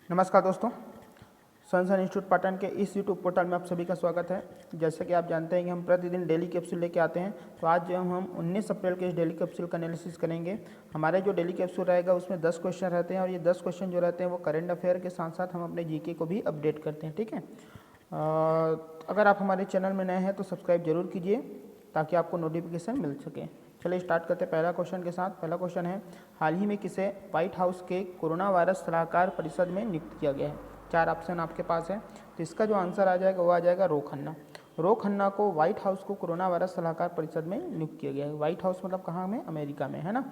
नमस्कार दोस्तों, sunshine institute Patan के इस यूट्यूब पोर्टल में आप सभी का स्वागत है। जैसे कि आप जानते हैं कि हम प्रतिदिन डेली कैप्सूल लेके आते हैं, तो आज जो हम 19 अप्रैल के इस डेली कैप्सूल का एनालिसिस करेंगे। हमारे जो डेली कैप्सूल रहेगा उसमें 10 क्वेश्चन रहते हैं और ये 10 क्वेश्चन जो रहते हैं वो करेंट अफेयर के साथ साथ हम अपने जीके को भी अपडेट करते हैं। ठीक है, अगर आप हमारे चैनल में नए हैं तो सब्सक्राइब जरूर कीजिए ताकि आपको नोटिफिकेशन मिल सके। चलिए स्टार्ट करते हैं पहला क्वेश्चन के साथ। पहला क्वेश्चन है, हाल ही में किसे व्हाइट हाउस के कोरोना वायरस सलाहकार परिषद में नियुक्त किया गया है? 4 ऑप्शन आपके पास है, तो इसका जो आंसर आ जाएगा वो आ जाएगा रो खन्ना। रो खन्ना को व्हाइट हाउस को कोरोना वायरस सलाहकार परिषद में नियुक्त किया गया है। व्हाइट हाउस मतलब कहाँ में? अमेरिका में, है ना।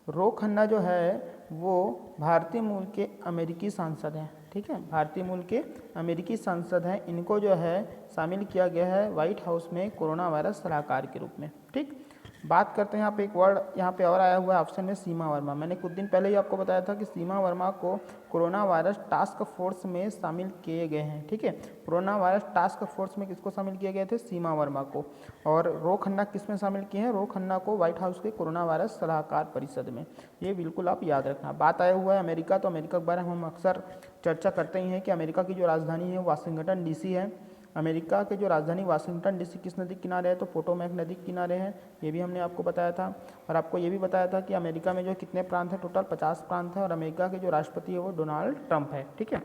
रो खन्ना जो है वो भारतीय मूल के अमेरिकी सांसद हैं। ठीक है, भारतीय मूल के अमेरिकी सांसद हैं। इनको जो है शामिल किया गया है व्हाइट हाउस में कोरोना वायरस सलाहकार के रूप में। ठीक, बात करते हैं यहाँ पे एक वर्ड यहाँ पे और आया हुआ है ऑप्शन में, सीमा वर्मा। मैंने कुछ दिन पहले ही आपको बताया था कि सीमा वर्मा को कोरोना वायरस टास्क फोर्स में शामिल किए गए हैं। ठीक है, कोरोना वायरस टास्क फोर्स में किसको शामिल किए गए थे? सीमा वर्मा को। और रो खन्ना किस में शामिल किए हैं? रो खन्ना को व्हाइट हाउस के कोरोना वायरस सलाहकार परिषद में। ये बिल्कुल आप याद रखना। बात आया हुआ है अमेरिका, तो अमेरिका के बारे में हम अक्सर चर्चा करते ही हैं कि अमेरिका की जो राजधानी है वाशिंगटन डीसी है। अमेरिका के जो राजधानी वाशिंगटन डीसी किस नदी के किनारे है? तो पोटोमैक नदी के किनारे है। ये भी हमने आपको बताया था। और आपको ये भी बताया था कि अमेरिका में जो कितने प्रांत हैं, टोटल 50 प्रांत हैं। और अमेरिका के जो राष्ट्रपति है वो डोनाल्ड ट्रंप है। ठीक है,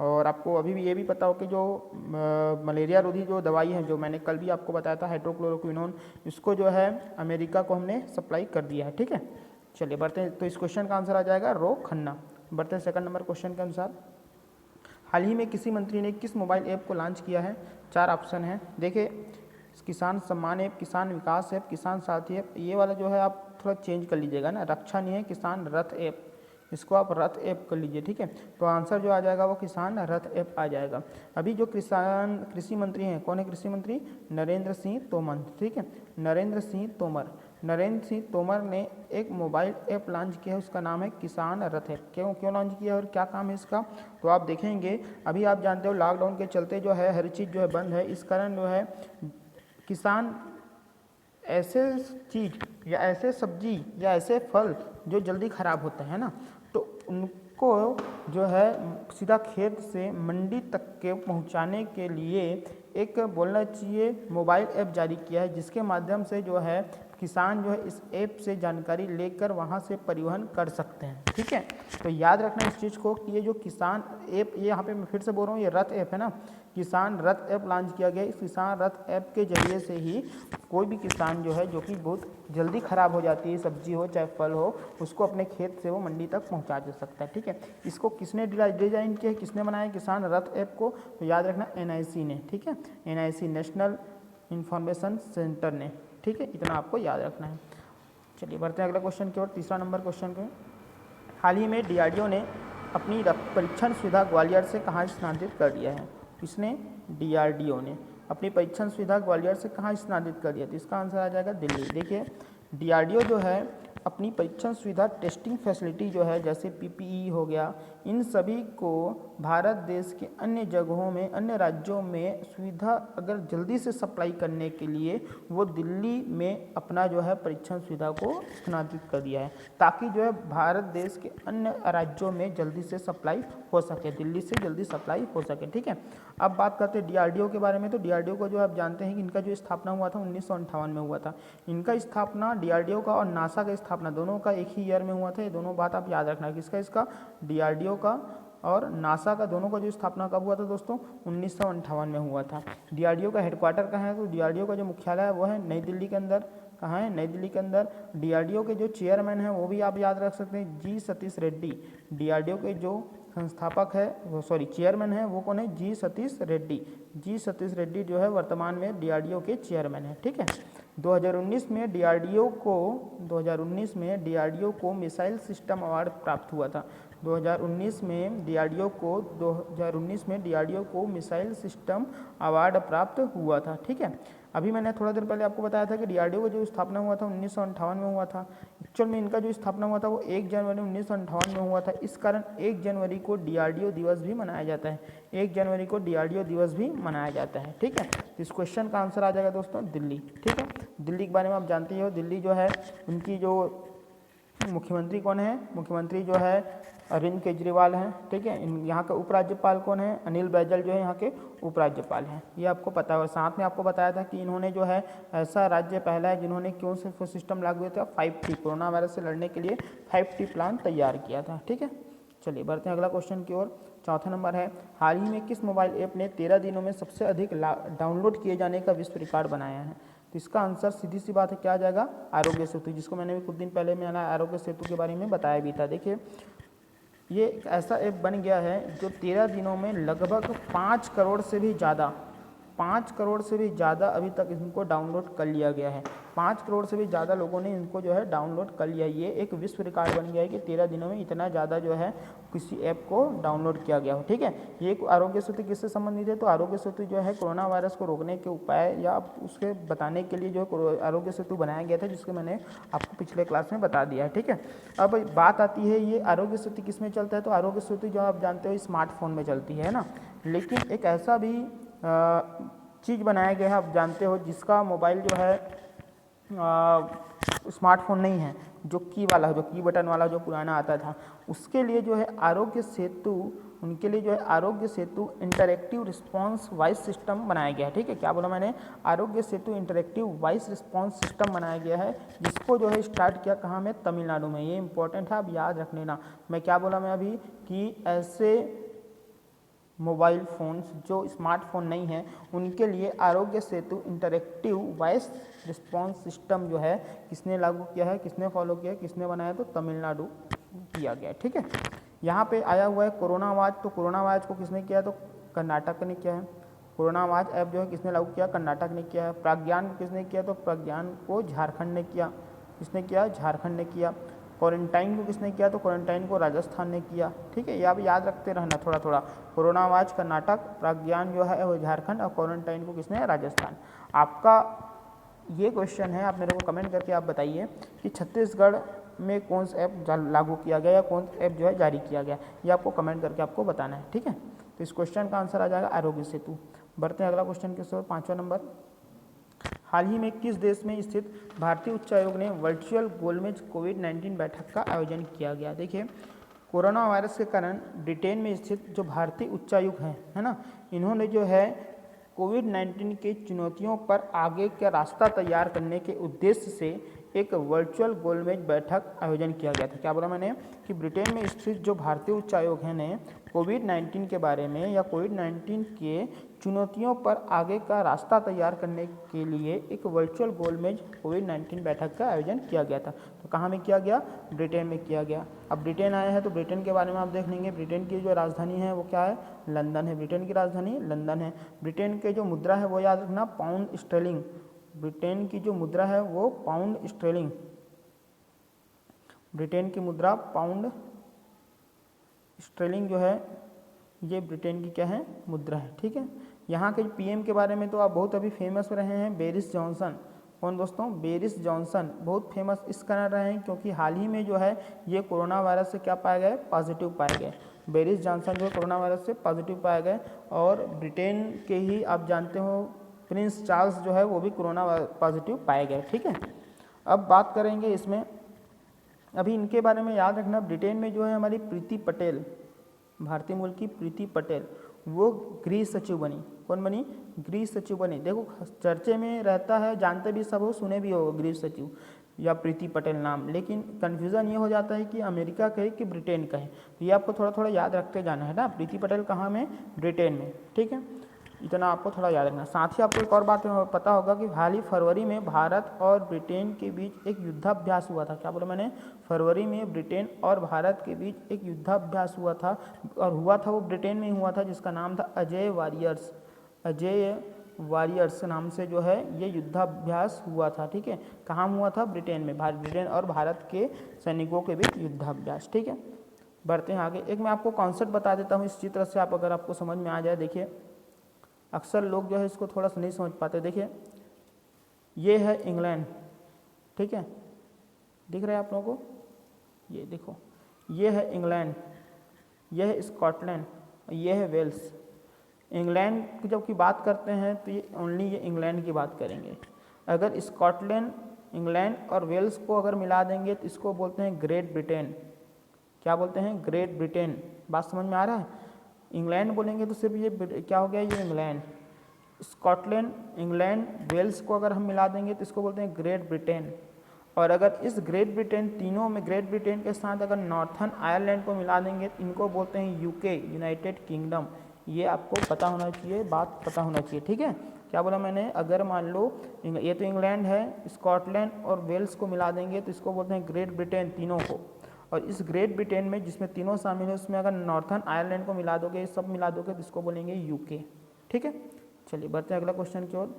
और आपको अभी भी ये भी पता हो कि जो मलेरिया रोधी जो दवाई है, जो मैंने कल भी आपको बताया था हाइड्रोक्लोरोक्विनोन, इसको जो है अमेरिका को हमने सप्लाई कर दिया है। ठीक है, चलिए बढ़ते हैं। तो इस क्वेश्चन का आंसर आ जाएगा रो खन्ना। बढ़ते हैं सेकंड नंबर क्वेश्चन के अनुसार, हाल ही में किसी मंत्री ने किस मोबाइल ऐप को लॉन्च किया है? 4 ऑप्शन है। देखिए, किसान सम्मान ऐप, किसान विकास ऐप, किसान साथी ऐप। ये वाला जो है आप थोड़ा चेंज कर लीजिएगा ना, रक्षा नहीं है, किसान रथ ऐप, इसको आप रथ ऐप कर लीजिए। ठीक है, तो आंसर जो आ जाएगा वो किसान रथ ऐप आ जाएगा। अभी जो कृषि मंत्री हैं, कौन है कृषि मंत्री? नरेंद्र सिंह तोमर। ठीक है, नरेंद्र सिंह तोमर ने एक मोबाइल ऐप लॉन्च किया है, उसका नाम है किसान रथ ऐप। क्यों लॉन्च किया और क्या काम है इसका? तो आप देखेंगे, अभी आप जानते हो लॉकडाउन के चलते जो है हर चीज़ जो है बंद है। इस कारण जो है किसान ऐसे चीज़ या ऐसे सब्जी या ऐसे फल जो जल्दी ख़राब होते हैं ना, तो उनको जो है सीधा खेत से मंडी तक के पहुंचाने के लिए एक बोलना चाहिए मोबाइल ऐप जारी किया है, जिसके माध्यम से जो है किसान जो है इस ऐप से जानकारी लेकर वहाँ से परिवहन कर सकते हैं। ठीक है, तो याद रखना इस चीज़ को कि ये जो किसान ऐप, ये यहाँ पे मैं फिर से बोल रहा हूँ, ये रथ ऐप है ना, किसान रथ ऐप लॉन्च किया गया। इस किसान रथ ऐप के जरिए से ही कोई भी किसान जो है, जो कि बहुत जल्दी ख़राब हो जाती है सब्जी हो चाहे फल हो, उसको अपने खेत से वो मंडी तक पहुंचा दे सकता है। ठीक है, इसको किसने डिज़ाइन किया है, किसने बनाया किसान रथ ऐप को? तो याद रखना NIC ने। ठीक है, NIC नेशनल इंफॉर्मेशन सेंटर ने। ठीक है, इतना आपको याद रखना है। चलिए बढ़ते हैं अगला क्वेश्चन की ओर, तीसरा नंबर क्वेश्चन के, हाल ही में DRDO ने अपनी परीक्षण सुविधा ग्वालियर से कहाँ स्थानांतरित कर दिया है? किसने? DRDO ने अपनी परीक्षण सुविधा ग्वालियर से कहाँ स्थानांतरित कर दिया? तो इसका आंसर आ जाएगा दिल्ली। देखिए, DRDO जो है अपनी परीक्षण सुविधा, टेस्टिंग फैसिलिटी जो है, जैसे PPE हो गया, इन सभी को भारत देश के अन्य जगहों में, अन्य राज्यों में सुविधा अगर जल्दी से सप्लाई करने के लिए वो दिल्ली में अपना जो है परीक्षण सुविधा को स्थानांतरित कर दिया है, ताकि जो है भारत देश के अन्य राज्यों में जल्दी से सप्लाई हो सके, दिल्ली से जल्दी सप्लाई हो सके। ठीक है, अब बात करते हैं DRDO के बारे में। तो DRDO को जो आप जानते हैं कि इनका जो स्थापना हुआ था 1958 में हुआ था। इनका स्थापना DRDO का और नासा का स्थापना दोनों का एक ही ईयर में हुआ था। ये दोनों बात आप याद रखना। किसका? इसका DRDO का और नासा का, दोनों का जो स्थापना कब हुआ था दोस्तों? 1958 में हुआ था। DRDO का हेडक्वार्टर कहाँ है? तो DRDO का जो मुख्यालय है वो है नई दिल्ली के अंदर। कहाँ है? नई दिल्ली के अंदर। DRDO के जो चेयरमैन हैं वो भी आप याद रख सकते हैं, G सतीश रेड्डी। DRDO के जो संस्थापक है वो, सॉरी चेयरमैन है, वो कौन है? G सतीश रेड्डी। G सतीश रेड्डी जो है वर्तमान में DRDO के चेयरमैन है। ठीक है, 2019 में DRDO को मिसाइल सिस्टम अवार्ड प्राप्त हुआ था। 2019 में DRDO को मिसाइल सिस्टम अवार्ड प्राप्त हुआ था। ठीक है, अभी मैंने थोड़ा देर पहले आपको बताया था कि DRDO का जो स्थापना हुआ था 1958 में हुआ था। एक्चुअल में इनका जो स्थापना हुआ था वो 1 जनवरी 1958 में हुआ था। इस कारण 1 जनवरी को DRDO दिवस भी मनाया जाता है। 1 जनवरी को DRDO दिवस भी मनाया जाता है। ठीक है, तो इस क्वेश्चन का आंसर आ जाएगा दोस्तों दिल्ली। ठीक है, दिल्ली के बारे में आप जानते ही हो, दिल्ली जो है उनकी जो मुख्यमंत्री कौन है? मुख्यमंत्री जो है अरविंद केजरीवाल हैं, ठीक है। यहाँ का उपराज्यपाल कौन है? अनिल बैजल जो है यहाँ के उपराज्यपाल हैं, ये आपको पता है। और साथ में आपको बताया था कि इन्होंने जो है ऐसा राज्य पहला है जिन्होंने क्यों से सिस्टम लागू किया था, 5T, कोरोना वायरस से लड़ने के लिए 5T प्लान तैयार किया था, ठीक है। चलिए बढ़ते हैं अगला क्वेश्चन की ओर। चौथा नंबर है, हाल ही में किस मोबाइल ऐप ने 13 दिनों में सबसे अधिक डाउनलोड किए जाने का विश्व रिकॉर्ड बनाया है? तो इसका आंसर सीधी सी बात है, क्या आ जाएगा? आरोग्य सेतु, जिसको मैंने भी कुछ दिन पहले मैंने आरोग्य सेतु के बारे में बताया भी था। देखिए ये एक ऐसा ऐप बन गया है जो 13 दिनों में लगभग 5 करोड़ से भी ज़्यादा, 5 करोड़ से भी ज़्यादा अभी तक इनको डाउनलोड कर लिया गया है। 5 करोड़ से भी ज़्यादा लोगों ने इनको जो है डाउनलोड कर लिया है। ये एक विश्व रिकॉर्ड बन गया है कि 13 दिनों में इतना ज़्यादा जो है किसी ऐप को डाउनलोड किया गया हो, ठीक है। ये आरोग्य सेतु किससे संबंधित है? तो आरोग्य सेतु जो है कोरोना वायरस को रोकने के उपाय या उसके बताने के लिए जो है आरोग्य सेतु बनाया गया था, जिसको मैंने आपको पिछले क्लास में बता दिया है, ठीक है। अब बात आती है ये आरोग्य सेतु किस में चलता है? तो आरोग्य सेतु जो आप जानते हो स्मार्टफोन में चलती है ना, लेकिन एक ऐसा भी चीज़ बनाया गया है, आप जानते हो, जिसका मोबाइल जो है स्मार्टफोन नहीं है, जो की वाला, जो की बटन वाला जो पुराना आता था, उसके लिए जो है आरोग्य सेतु, उनके लिए जो है Aarogya Setu interactive response voice system बनाया गया है, ठीक है। क्या बोला मैंने? Aarogya Setu interactive voice response system बनाया गया है, जिसको जो है स्टार्ट किया कहाँ में? तमिलनाडु में। ये इंपॉर्टेंट है, आप याद रख लेना। मैं क्या बोला मैं अभी कि ऐसे मोबाइल फ़ोन्स जो स्मार्टफोन नहीं है उनके लिए Aarogya Setu interactive voice response system जो है किसने लागू किया है, किसने फॉलो किया है, किसने बनाया? तो तमिलनाडु किया गया, ठीक है। यहाँ पे आया हुआ है कोरोना वाच, तो कोरोना वाच को किसने किया? तो कर्नाटक ने किया है। कोरोना वाच ऐप जो है किसने लागू किया? कर्नाटक ने किया है। प्रज्ञान को किसने किया? तो प्रज्ञान को झारखंड ने किया। किसने किया? झारखंड ने किया। क्वारंटाइन को किसने किया? तो क्वारंटाइन को राजस्थान ने किया, ठीक है। ये आप याद रखते रहना थोड़ा थोड़ा। कोरोना वाच कर्नाटक, प्रज्ञान जो है वो झारखंड, और क्वारंटाइन को किसने? राजस्थान। आपका ये क्वेश्चन है, आप मेरे को कमेंट करके आप बताइए कि छत्तीसगढ़ में कौन सा ऐप लागू किया गया या कौन सा ऐप जो है जारी किया गया, ये आपको कमेंट करके आपको बताना है, ठीक है। तो इस क्वेश्चन का आंसर आ जाएगा आरोग्य सेतु। बढ़ते हैं अगला क्वेश्चन के ओर। 5वां नंबर, हाल ही में किस देश में स्थित भारतीय उच्चायोग ने वर्चुअल गोलमेज कोविड-19 बैठक का आयोजन किया गया? देखिए कोरोना वायरस के कारण ब्रिटेन में स्थित जो भारतीय उच्चायोग है ना, इन्होंने जो है कोविड-19 की चुनौतियों पर आगे का रास्ता तैयार करने के उद्देश्य से एक वर्चुअल गोलमेज बैठक आयोजन किया गया था। क्या बोला मैंने? कि ब्रिटेन में स्थित जो भारतीय उच्चायोग है ने कोविड-19 के बारे में या कोविड-19 के चुनौतियों पर आगे का रास्ता तैयार करने के लिए एक वर्चुअल गोलमेज कोविड-19 बैठक का आयोजन किया गया था। तो कहाँ में किया गया? ब्रिटेन में किया गया। अब ब्रिटेन आए हैं तो ब्रिटेन के बारे में आप देख लेंगे। ब्रिटेन की जो राजधानी है वो क्या है? लंदन है। ब्रिटेन की राजधानी लंदन है। ब्रिटेन के जो मुद्रा है वो याद रखना, पाउंड स्टर्लिंग। ब्रिटेन की जो मुद्रा है वो पाउंड स्टर्लिंग। ब्रिटेन की मुद्रा पाउंड स्टर्लिंग जो है ये ब्रिटेन की क्या है? मुद्रा है, ठीक है। यहाँ के पीएम के बारे में तो आप बहुत अभी फेमस रहे हैं, बोरिस जॉनसन। कौन दोस्तों? बोरिस जॉनसन बहुत फेमस इस कारण रहे हैं क्योंकि हाल ही में जो है ये कोरोना वायरस से क्या पाए गए? पॉजिटिव पाए गए। बोरिस जॉनसन जो है कोरोना वायरस से पॉजिटिव पाए गए। और ब्रिटेन के ही आप जानते हो प्रिंस चार्ल्स जो है वो भी कोरोना पॉजिटिव पाए गए, ठीक है। अब बात करेंगे इसमें, अभी इनके बारे में याद रखना, ब्रिटेन में जो है हमारी प्रीति पटेल, भारतीय मूल की प्रीति पटेल, वो गृह सचिव बनी। कौन बनी? गृह सचिव बनी। देखो चर्चे में रहता है, जानते भी सब हो, सुने भी हो गृह सचिव या प्रीति पटेल नाम, लेकिन कन्फ्यूज़न ये हो जाता है कि अमेरिका कहे कि ब्रिटेन कहे, तो ये आपको थोड़ा थोड़ा याद रखते जाना है ना। प्रीति पटेल कहाँ में? ब्रिटेन में, ठीक है। इतना आपको थोड़ा याद रखना। साथ ही आपको एक और बात पता होगा कि हाल ही फरवरी में भारत और ब्रिटेन के बीच एक युद्धाभ्यास हुआ था। क्या बोला मैंने? फरवरी में ब्रिटेन और भारत के बीच एक युद्धाभ्यास हुआ था, और हुआ था वो ब्रिटेन में हुआ था, जिसका नाम था अजय वॉरियर्स। अजय वॉरियर्स नाम से जो है ये युद्धाभ्यास हुआ था, ठीक है। कहाँ हुआ था? ब्रिटेन में। ब्रिटेन और भारत के सैनिकों के बीच युद्धाभ्यास, ठीक है। बढ़ते हैं आगे। एक मैं आपको कॉन्सेप्ट बता देता हूँ इस चित्र से, आप अगर आपको समझ में आ जाए। देखिए अक्सर लोग जो है इसको थोड़ा सा नहीं समझ पाते। देखिए ये है इंग्लैंड, ठीक है, दिख रहा है आप लोगों को? ये देखो, ये है इंग्लैंड, ये है स्कॉटलैंड, ये है वेल्स। इंग्लैंड की जब की बात करते हैं तो ये ओनली ये इंग्लैंड की बात करेंगे। अगर स्कॉटलैंड, इंग्लैंड और वेल्स को अगर मिला देंगे तो इसको बोलते हैं ग्रेट ब्रिटेन। क्या बोलते हैं, ग्रेट ब्रिटेन। बात समझ में आ रहा है। इंग्लैंड बोलेंगे तो सिर्फ ये क्या हो गया, ये इंग्लैंड। स्कॉटलैंड, इंग्लैंड, वेल्स को अगर हम मिला देंगे तो इसको बोलते हैं ग्रेट ब्रिटेन। और अगर इस ग्रेट ब्रिटेन तीनों में, ग्रेट ब्रिटेन के साथ अगर नॉर्थन आयरलैंड को मिला देंगे तो इनको बोलते हैं यूके, यूनाइटेड किंगडम। ये आपको पता होना चाहिए, बात पता होना चाहिए, ठीक है। क्या बोला मैंने, अगर मान लो ये तो इंग्लैंड है, स्कॉटलैंड और वेल्स को मिला देंगे तो इसको बोलते हैं ग्रेट ब्रिटेन, तीनों को। और इस ग्रेट ब्रिटेन में जिसमें तीनों शामिल है उसमें अगर नॉर्थन आयरलैंड को मिला दोगे, सब मिला दोगे तो इसको बोलेंगे यूके, ठीक है। चलिए बढ़ते हैं अगला क्वेश्चन की ओर।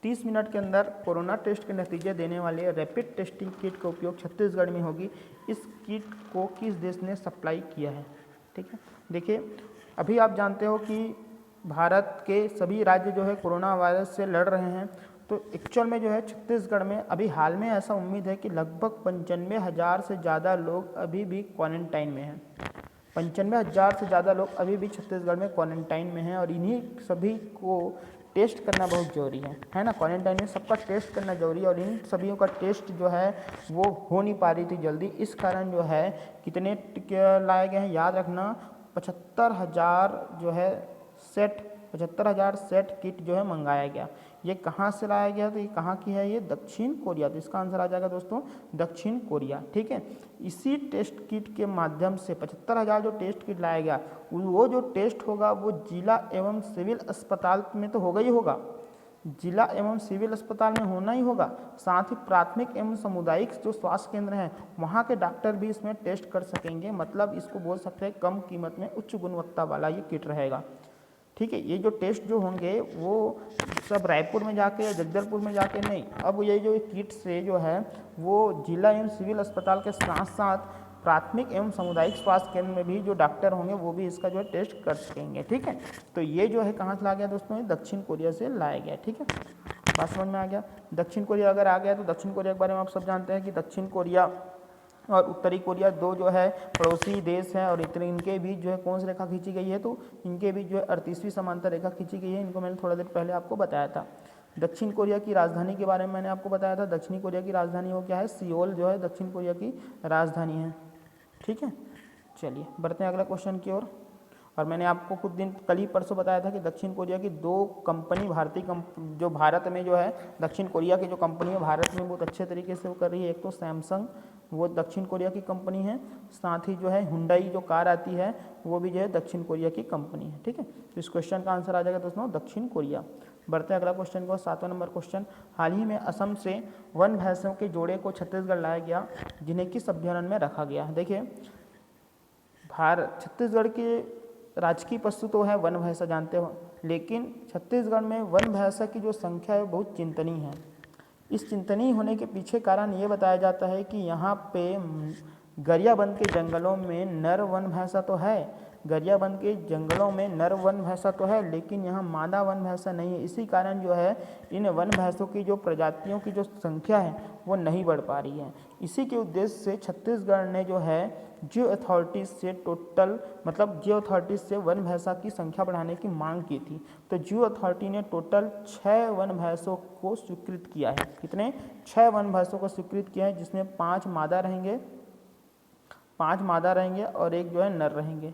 30 मिनट के अंदर कोरोना टेस्ट के नतीजे देने वाले रैपिड टेस्टिंग किट का उपयोग छत्तीसगढ़ में होगी। इस किट को किस देश ने सप्लाई किया है, ठीक है। देखिए अभी आप जानते हो कि भारत के सभी राज्य जो है कोरोना वायरस से लड़ रहे हैं, तो एक्चुअल में जो है छत्तीसगढ़ में अभी हाल में ऐसा उम्मीद है कि लगभग 95,000 से ज़्यादा लोग अभी भी क्वारंटाइन में हैं। 95,000 से ज़्यादा लोग अभी भी छत्तीसगढ़ में क्वारंटाइन में हैं और इन्हीं सभी को टेस्ट करना बहुत ज़रूरी है ना। क्वारंटाइन में सबका टेस्ट करना ज़रूरी है और इन सभी का टेस्ट जो है वो हो नहीं पा रही थी जल्दी। इस कारण जो है कितने लाए गए हैं, याद रखना, 75,000 जो है सेट, 75,000 सेट किट जो है मंगाया गया। ये कहाँ से लाया गया, तो ये कहाँ की है, ये दक्षिण कोरिया। तो इसका आंसर आ जाएगा दोस्तों दक्षिण कोरिया, ठीक है। इसी टेस्ट किट के माध्यम से 75,000 जो टेस्ट किट लाया गया, वो जो टेस्ट होगा वो जिला एवं सिविल अस्पताल में तो होगा ही होगा, जिला एवं सिविल अस्पताल में होना ही होगा। साथ ही प्राथमिक एवं सामुदायिक जो स्वास्थ्य केंद्र हैं वहाँ के डॉक्टर भी इसमें टेस्ट कर सकेंगे। मतलब इसको बोल सकते हैं कम कीमत में उच्च गुणवत्ता वाला ये किट रहेगा, ठीक है। ये जो टेस्ट जो होंगे वो सब रायपुर में जाके या जगदलपुर में जाके नहीं, अब ये जो किट से जो है वो जिला एवं सिविल अस्पताल के साथ साथ प्राथमिक एवं सामुदायिक स्वास्थ्य केंद्र में भी जो डॉक्टर होंगे वो भी इसका जो है टेस्ट कर सकेंगे, ठीक है। तो ये जो है कहाँ से लाया गया दोस्तों, ये दक्षिण कोरिया से लाया गया, ठीक है। बात समझ में आ गया। दक्षिण कोरिया अगर आ गया तो दक्षिण कोरिया के बारे में आप सब जानते हैं कि दक्षिण कोरिया और उत्तरी कोरिया दो जो है पड़ोसी देश हैं और इनके बीच जो है कौन सी रेखा खींची गई है, तो इनके बीच जो है 38वीं समांतर रेखा खींची गई है। इनको मैंने थोड़ा देर पहले आपको बताया था। दक्षिण कोरिया की राजधानी के बारे में मैंने आपको बताया था। दक्षिण कोरिया की राजधानी वो क्या है, सियोल जो है दक्षिण कोरिया की राजधानी है, ठीक है। चलिए बढ़ते हैं अगला क्वेश्चन की ओर। और मैंने आपको कुछ दिन कल ही परसों बताया था कि दक्षिण कोरिया की दो कंपनी जो भारत में जो है दक्षिण कोरिया की जो कंपनी है भारत में बहुत अच्छे तरीके से वो कर रही है। एक तो सैमसंग, वो दक्षिण कोरिया की कंपनी है। साथ ही जो है हुंडई जो कार आती है वो भी जो है दक्षिण कोरिया की कंपनी है, ठीक है। तो इस क्वेश्चन का आंसर आ जाएगा दोस्तों दक्षिण कोरिया। बढ़ते हैं अगला क्वेश्चन को, 7वां नंबर क्वेश्चन। हाल ही में असम से वन भैंसों के जोड़े को छत्तीसगढ़ लाया गया, जिन्हें किस अभ्यारण्य में रखा गया। देखिए छत्तीसगढ़ के राजकीय पशु तो है वन भैंसा, जानते हो, लेकिन छत्तीसगढ़ में वन भैंसा की जो संख्या है बहुत चिंतनीय है। इस चिंतनीय होने के पीछे कारण ये बताया जाता है कि यहाँ पे गरियाबंद के जंगलों में नर वन भैंसा तो है, गरियाबंद के जंगलों में नर वन भैंसा तो है, लेकिन यहाँ मादा वन भैंसा नहीं है। इसी कारण जो है इन वन भैंसों की जो प्रजातियों की जो संख्या है वो नहीं बढ़ पा रही है। इसी के उद्देश्य से छत्तीसगढ़ ने जो है जियो अथॉरिटीज़ से वन भैंसा की संख्या बढ़ाने की मांग की थी। तो जियो अथॉरिटी ने टोटल 6 वन भैंसों को स्वीकृत किया है। कितने, 6 वन भैंसों को स्वीकृत किया है, जिसमें 5 मादा रहेंगे और एक जो है नर रहेंगे,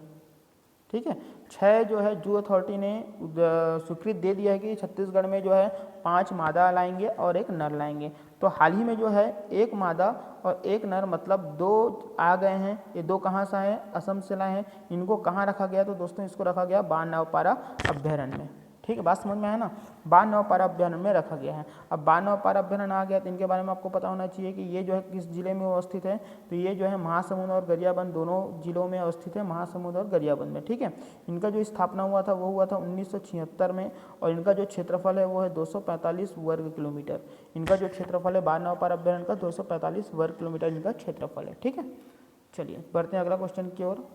ठीक है। 6 जो है जू अथॉरिटी ने स्वीकृत दे दिया है कि छत्तीसगढ़ में जो है 5 मादा लाएंगे और एक नर लाएंगे। तो हाल ही में जो है 1 मादा और 1 नर मतलब 2 आ गए हैं। ये 2 कहाँ से आए हैं, असम से लाए हैं। इनको कहाँ रखा गया, तो दोस्तों इसको रखा गया बानवपारा अभ्यारण्य में, ठीक है। बात समझ में आया ना, बानवपारा अभ्यारण्य में रखा गया है। अब बानवपारा अभ्यारण्य आ गया तो इनके बारे में आपको पता होना चाहिए कि ये जो है किस जिले में अवस्थित है, तो ये जो है महासमुंद और गरियाबंद दोनों जिलों में अवस्थित है, महासमुंद और गरियाबंद में, ठीक है। इनका जो स्थापना हुआ था वो हुआ था 1976 में और इनका जो क्षेत्रफल है वो है 245 वर्ग किलोमीटर। इनका जो क्षेत्रफल है बानवपारा अभ्यारण्य का 245 वर्ग किलोमीटर इनका क्षेत्रफल है, ठीक है। चलिए बढ़ते हैं अगला क्वेश्चन की ओर।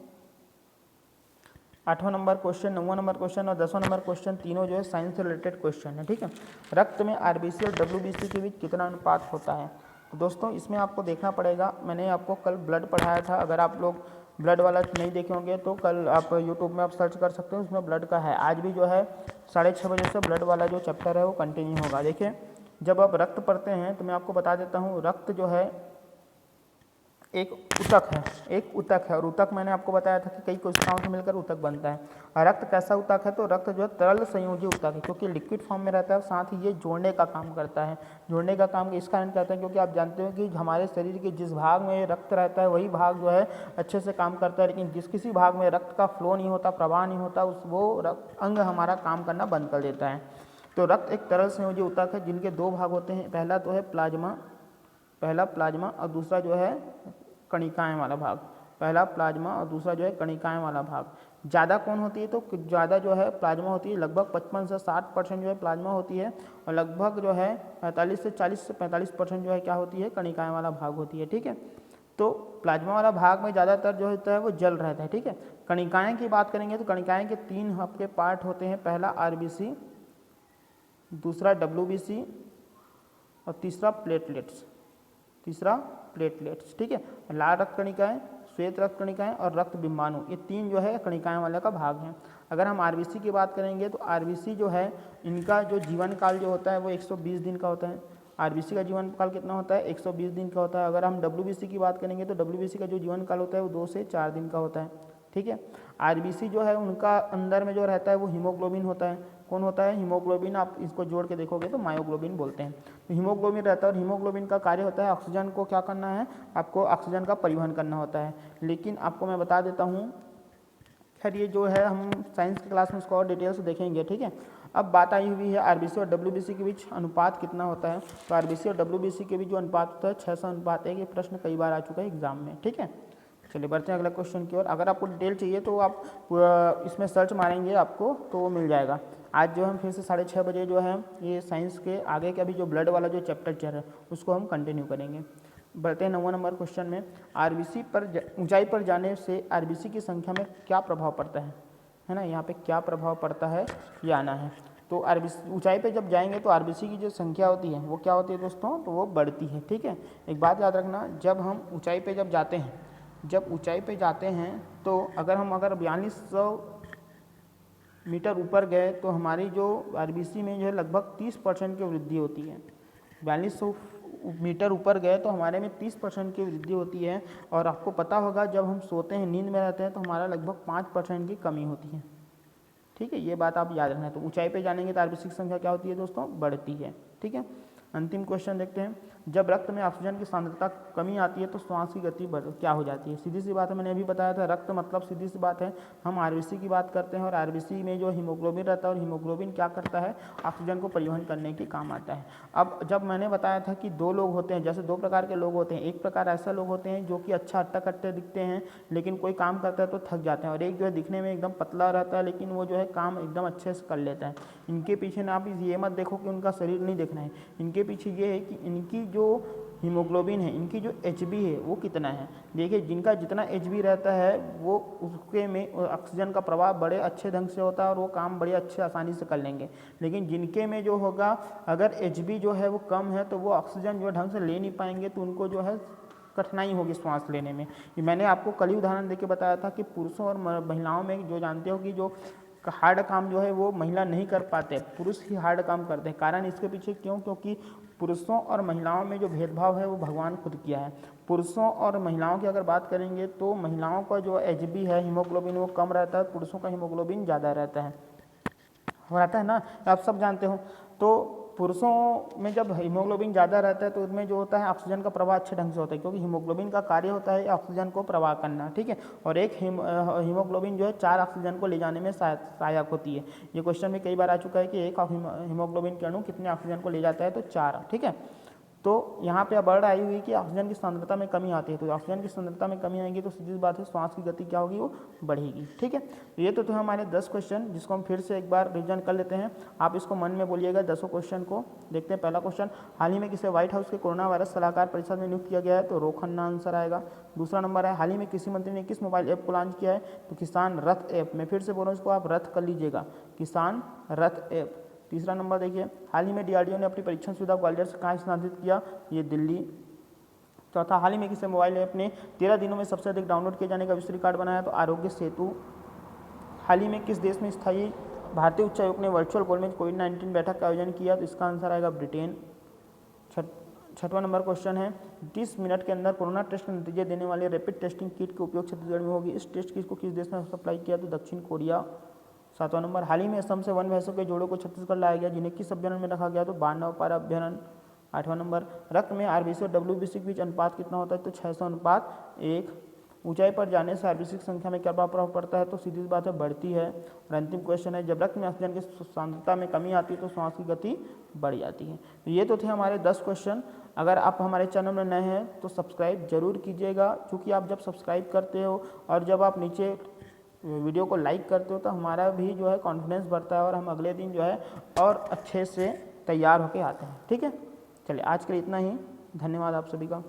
8वां नंबर क्वेश्चन, 9वां नंबर क्वेश्चन और 10वां नंबर क्वेश्चन तीनों जो है साइंस से रिलेटेड क्वेश्चन है, ठीक है। रक्त में आरबीसी और डब्ल्यूबीसी के बीच कितना अनुपात होता है, तो दोस्तों इसमें आपको देखना पड़ेगा। मैंने आपको कल ब्लड पढ़ाया था, अगर आप लोग ब्लड वाला नहीं देखे होंगे तो कल आप यूट्यूब में आप सर्च कर सकते हो, उसमें ब्लड का है। आज भी जो है 6:30 बजे से ब्लड वाला जो चैप्टर है वो कंटिन्यू होगा। देखिए जब आप रक्त पढ़ते हैं तो मैं आपको बता देता हूँ, रक्त जो है एक ऊतक है और ऊतक मैंने आपको बताया था कि कई कोशिकाओं से मिलकर ऊतक बनता है। और रक्त कैसा ऊतक है? तो रक्त जो है तरल संयोजी ऊतक है, क्योंकि लिक्विड फॉर्म में रहता है, साथ ही ये जोड़ने का काम करता है। जोड़ने का काम इस कारण करता है क्योंकि आप जानते हो कि हमारे शरीर के जिस भाग में रक्त रहता है वही भाग जो है अच्छे से काम करता है, लेकिन जिस किसी भाग में रक्त का फ्लो नहीं होता, प्रवाह नहीं होता, वो रक्त अंग हमारा काम करना बंद कर देता है। तो रक्त एक तरल संयोजी ऊतक है जिनके दो भाग होते हैं, पहला तो है प्लाज्मा और दूसरा जो है कणिकाएं वाला भाग। पहला प्लाज्मा और दूसरा जो है कणिकाएं वाला भाग। ज़्यादा कौन होती है? तो ज़्यादा जो है प्लाज्मा होती है, लगभग 55 से 60% जो है प्लाज्मा होती है और लगभग जो है 40 से 45% जो है क्या होती है? कणिकाएं वाला भाग होती है। ठीक है, तो प्लाज्मा वाला भाग में ज़्यादातर जो होता है वो जल रहता है। ठीक है, कणिकाएँ की बात करेंगे तो कणिकाएँ के 3 आपके पार्ट होते हैं, पहला RBC, दूसरा WBC और तीसरा प्लेटलेट्स। ठीक है, लाल रक्त कणिकाएं, श्वेत रक्त कणिकाएं और रक्त बिंबाणु, ये 3 जो है कणिकाएं वाले का भाग हैं। अगर हम RBC की बात करेंगे तो RBC जो है इनका जो जीवन काल जो होता है वो 120 दिन का होता है। RBC का जीवन काल कितना होता है? 120 दिन का होता है। अगर हम WBC की बात करेंगे तो WBC का जो जीवन काल होता है वो 2 से 4 दिन का होता है। ठीक है, RBC जो है उनका अंदर में जो रहता है वो हीमोग्लोबिन होता है। कौन होता है? हीमोग्लोबिन। आप इसको जोड़ के देखोगे तो मायोग्लोबिन बोलते हैं। तो हीमोग्लोबिन रहता है और हीमोग्लोबिन का कार्य होता है ऑक्सीजन को क्या करना है? आपको ऑक्सीजन का परिवहन करना होता है। लेकिन आपको मैं बता देता हूँ, खैर ये जो है हम साइंस की क्लास में इसको और डिटेल से देखेंगे। ठीक है, अब बात आई हुई है RBC और WBC के बीच अनुपात कितना होता है। तो RBC और WBC के बीच जो अनुपात होता है 600:1। ये प्रश्न कई बार आ चुका है एग्जाम में। ठीक है, चलिए बढ़ते हैं अगला क्वेश्चन की ओर। अगर आपको डिटेल चाहिए तो आप इसमें सर्च मारेंगे आपको तो वो मिल जाएगा। आज जो हम फिर से 6:30 बजे जो है ये साइंस के आगे का भी जो ब्लड वाला जो चैप्टर चल रहा है उसको हम कंटिन्यू करेंगे। बढ़ते हैं 9वां नंबर क्वेश्चन में। RBC पर ऊंचाई पर जाने से RBC की संख्या में क्या प्रभाव पड़ता है ना, यहाँ पे क्या प्रभाव पड़ता है ये आना है। तो RBC ऊंचाई पे जब जाएंगे तो RBC की जो संख्या होती है वो क्या होती है दोस्तों? तो वो बढ़ती है। ठीक है, एक बात याद रखना, जब हम ऊंचाई पे जब जाते हैं तो अगर 4200 मीटर ऊपर गए तो हमारी जो RBC में जो है लगभग 30% की वृद्धि होती है। 4200 मीटर ऊपर गए तो हमारे में 30% की वृद्धि होती है। और आपको पता होगा जब हम सोते हैं, नींद में रहते हैं तो हमारा लगभग 5% की कमी होती है। ठीक है, ये बात आप याद रखना। तो ऊंचाई पे जानेंगे तो RBC की संख्या क्या होती है दोस्तों? बढ़ती है। ठीक है, अंतिम क्वेश्चन देखते हैं। जब रक्त में ऑक्सीजन की सांद्रता कमी आती है तो श्वास की गति क्या हो जाती है? सीधी सी बात है, मैंने अभी बताया था, रक्त मतलब सीधी सी बात है हम RBC की बात करते हैं और RBC में जो हीमोग्लोबिन रहता है और हीमोग्लोबिन क्या करता है? ऑक्सीजन को परिवहन करने के काम आता है। अब जब मैंने बताया था कि 2 लोग होते हैं, जैसे 2 प्रकार के लोग होते हैं। एक प्रकार ऐसा लोग होते हैं जो कि अच्छा हट्टा कट्टे दिखते हैं लेकिन कोई काम करता है तो थक जाते हैं, और एक जो है दिखने में एकदम पतला रहता है लेकिन वो जो है काम एकदम अच्छे से कर लेता है। इनके पीछे ना आप ये मत देखो कि उनका शरीर नहीं देखना है, इनके पीछे ये है कि इनकी जो हीमोग्लोबिन है, इनकी जो HB है वो कितना है। देखिए, जिनका जितना HB रहता है वो उसके में ऑक्सीजन का प्रवाह बड़े अच्छे ढंग से होता है और वो काम बड़े अच्छे आसानी से कर लेंगे। लेकिन जिनके में जो होगा, अगर HB जो है वो कम है तो वो ऑक्सीजन जो ढंग से ले नहीं पाएंगे, तो उनको जो है कठिनाई होगी सांस लेने में। मैंने आपको कल ही उदाहरण देके बताया था कि पुरुषों और महिलाओं में जो जानते हो कि जो हार्ड काम जो है वो महिला नहीं कर पाते, पुरुष ही हार्ड काम करते हैं। कारण इसके पीछे क्यों? क्योंकि पुरुषों और महिलाओं में जो भेदभाव है वो भगवान खुद किया है। पुरुषों और महिलाओं की अगर बात करेंगे तो महिलाओं का जो HB है, हीमोग्लोबिन, वो कम रहता है, पुरुषों का हीमोग्लोबिन ज़्यादा रहता है ना, आप सब जानते हो। तो पुरुषों में जब हीमोग्लोबिन ज़्यादा रहता है तो उसमें जो होता है ऑक्सीजन का प्रवाह अच्छे ढंग से होता है, क्योंकि हीमोग्लोबिन का कार्य होता है ऑक्सीजन को प्रवाह करना। ठीक है, और एक हीमोग्लोबिन जो है 4 ऑक्सीजन को ले जाने में सहायक होती है। ये क्वेश्चन में कई बार आ चुका है कि एक हीमोग्लोबिन के अणु कितने ऑक्सीजन को ले जाता है? तो 4। ठीक है, तो यहाँ पे अब आई हुई कि ऑक्सीजन की सांद्रता में कमी आती है। तो ऑक्सीजन की सांद्रता में कमी आएगी तो सीधी बात है श्वास की गति क्या होगी? वो बढ़ेगी। ठीक है, तो ये तो थे हमारे 10 क्वेश्चन, जिसको हम फिर से एक बार रिवीजन कर लेते हैं। आप इसको मन में बोलिएगा 10 क्वेश्चन को। देखते हैं पहला क्वेश्चन, हाल ही में किसे व्हाइट हाउस के कोरोना वायरस सलाहकार परिषद में नियुक्त किया गया है? तो रोखन्ना आंसर आएगा। दूसरा नंबर है, हाल ही में किसी मंत्री ने किस मोबाइल ऐप को लॉन्च किया है? तो किसान रथ ऐप। मैं फिर से बोल रहा हूँ, इसको आप रथ कर लीजिएगा, किसान रथ ऐप। तीसरा नंबर देखिए, हाल ही में DRDO ने अपनी परीक्षण सुविधा ग्वालियर से कहाँ स्थानांतरित किया? ये दिल्ली। चौथा, हाल ही में किसी मोबाइल ऐप ने 13 दिनों में सबसे अधिक डाउनलोड किए जाने का विश्व रिकॉर्ड बनाया? तो आरोग्य सेतु। हाल ही में किस देश में स्थायी भारतीय उच्चायोग ने वर्चुअल गोलमेज कोविड-19 बैठक का आयोजन किया? तो इसका आंसर आएगा ब्रिटेन। छठवां नंबर क्वेश्चन है 30 मिनट के अंदर कोरोना टेस्ट के नतीजे देने वाले रैपिड टेस्टिंग किट के उपयोग छत्तीसगढ़ में होगी। इस टेस्ट किट को किस देश ने सप्लाई किया? तो दक्षिण कोरिया। 7वां नंबर हाल ही में असम से वन भैंसों के जोड़ों को छत्तीसगढ़ लाया गया जिन्हें किस अभ्यारण्य में रखा गया? तो बांधवपारा अभ्यारण्य। 8वां नंबर रक्त में आरबीसी और डब्ल्यूबीसी के बीच अनुपात कितना होता है? तो 600:1। ऊंचाई पर जाने से आरबीसी की संख्या में क्या प्रभाव पड़ता है? तो सीधी बात है बढ़ती है। और अंतिम क्वेश्चन है जब रक्त में ऑक्सीजन की सांद्रता में कमी आती है तो श्वास की गति बढ़ जाती है। तो ये तो थे हमारे 10 क्वेश्चन। अगर आप हमारे चैनल में नए हैं तो सब्सक्राइब जरूर कीजिएगा, क्योंकि आप जब सब्सक्राइब करते हो और जब आप नीचे वीडियो को लाइक करते हो तो हमारा भी जो है कॉन्फिडेंस बढ़ता है और हम अगले दिन जो है और अच्छे से तैयार होके आते हैं। ठीक है, चलिए आज के लिए इतना ही। धन्यवाद आप सभी का।